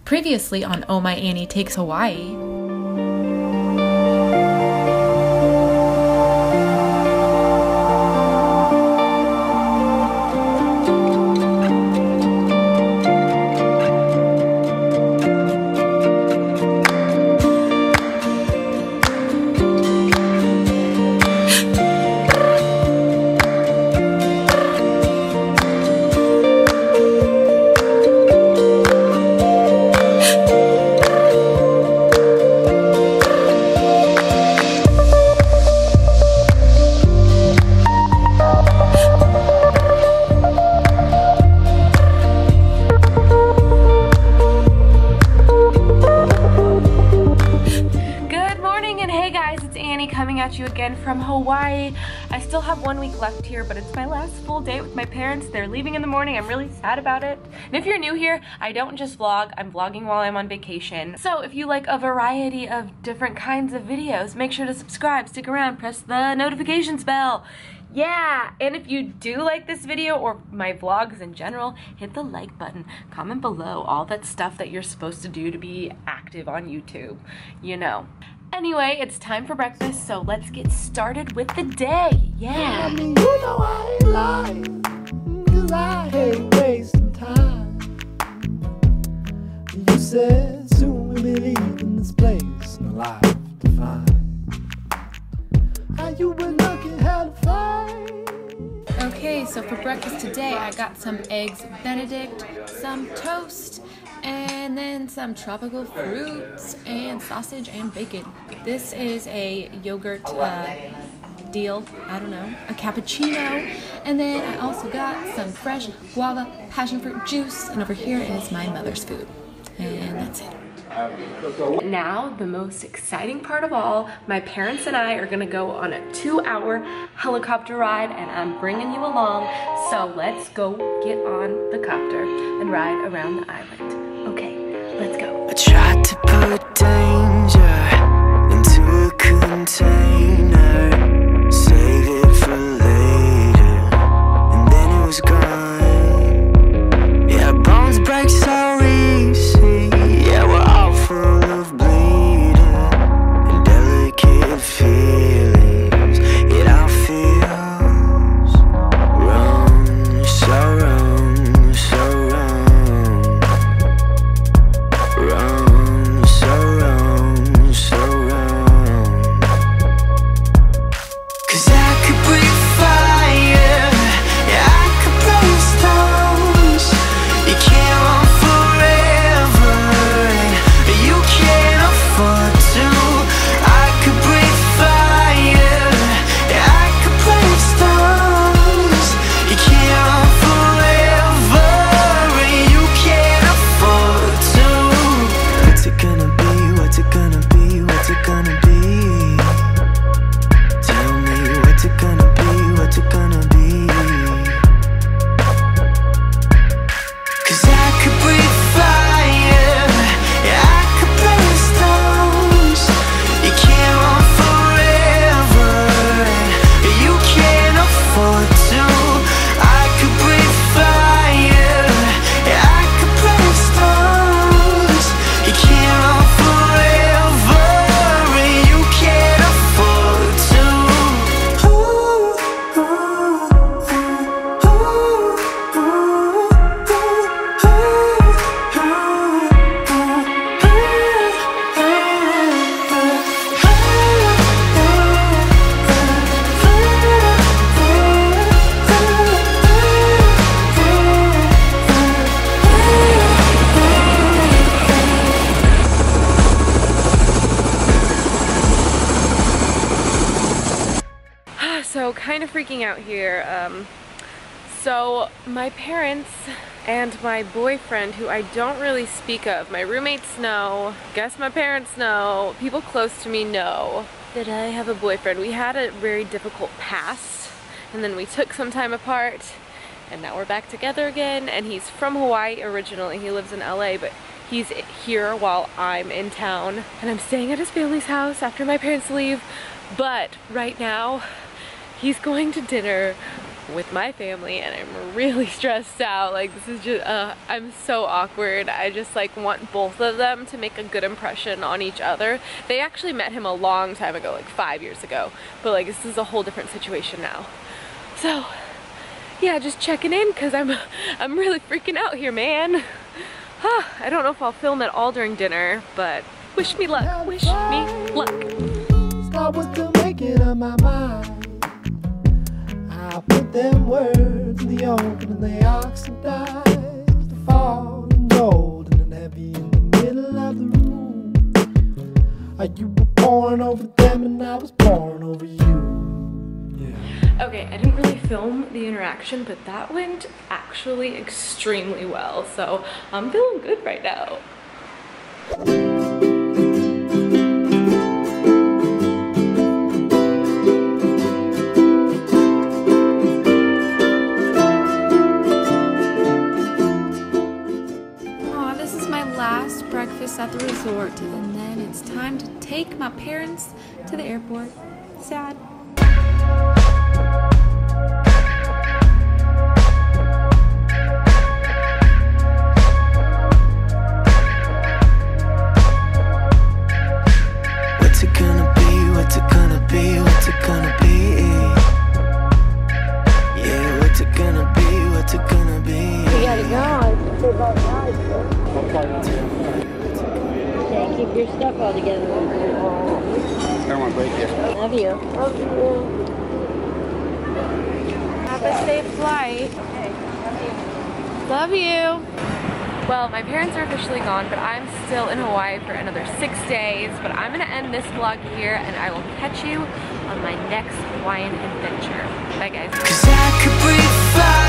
Previously on Oh My Annie Takes Hawaii. Coming at you again from Hawaii. I still have 1 week left here, but it's my last full day with my parents. They're leaving in the morning. I'm really sad about it. And if you're new here, I don't just vlog, I'm vlogging while I'm on vacation. So if you like a variety of different kinds of videos, make sure to subscribe, stick around, press the notifications bell. Yeah, and if you do like this video or my vlogs in general, hit the like button, comment below, all that stuff that you're supposed to do to be active on YouTube, you know. Anyway, it's time for breakfast, so let's get started with the day. Yeah. I mean, you know I ain't lying, 'cause I hate wasting time. You said soon we'll be leaving this place, no life to find. How you been looking hell to find? Okay, so for breakfast today, I got some eggs Benedict, some toast, and then some tropical fruits and sausage and bacon. This is a yogurt deal, I don't know, a cappuccino, and then I also got some fresh guava passion fruit juice, and over here is my mother's food, and that's it. Now, the most exciting part of all, my parents and I are gonna go on a 2-hour helicopter ride, and I'm bringing you along, so let's go get on the copter and ride around the island. Okay, let's go. I tried to put danger into a container, save it for later, and then it was gone. Yeah, bones break so easy. Yeah, we're all full of bleeding and delicate feelings. It all feels wrong, so wrong, so wrong. Wrong, so wrong, so wrong. 'Cause I could breathe fire, yeah, I could break stones. You can't run forever, and you can't afford to. I could breathe fire, yeah, I could break stones. You can't run forever, and you can't afford to. What's it gonna be? What's it gonna be? What's it gonna be? Tell me, what's it gonna be? What's it gonna be? 'Cause I could breathe fire, yeah, I could break stones. You can't run forever, and you can't afford to. I could breathe fire, yeah, I could break stones. You can't run forever, and you can't afford to. So kind of freaking out here. So my parents and my boyfriend, who I don't really speak of, my roommates know, guess my parents know, people close to me know that I have a boyfriend. We had a very difficult past, and then we took some time apart, and now we're back together again. And he's from Hawaii originally. He lives in LA, but he's here while I'm in town, and I'm staying at his family's house after my parents leave. But right now he's going to dinner with my family, and I'm really stressed out. Like, this is just, I'm so awkward. I just like want both of them to make a good impression on each other. They actually met him a long time ago, like 5 years ago, but like this is a whole different situation now. So yeah, just checking in because I'm really freaking out here, man. I don't know if I'll film at all during dinner, but wish me luck, wish me luck. Start with the making of my mind. I put them words in the open and they oxidize. The falling golden and heavy in the middle of the room. You were pouring over them and I was pouring over you. Yeah. Okay, I didn't really film the interaction, but that went actually extremely well. So I'm feeling good right now. Breakfast at the resort, and then it's time to take my parents to the airport. Sad. What's it gonna be? What's it gonna be? What's it gonna be? Yeah, what's it gonna be? What's it gonna be? We gotta go. It's about time. Okay, keep your stuff all together. I don't want to break it. Love you. Love you. Have a safe flight. Love you. Well, my parents are officially gone, but I'm still in Hawaii for another 6 days. But I'm gonna end this vlog here, and I will catch you on my next Hawaiian adventure. Bye, guys. 'Cause I could breathe fire.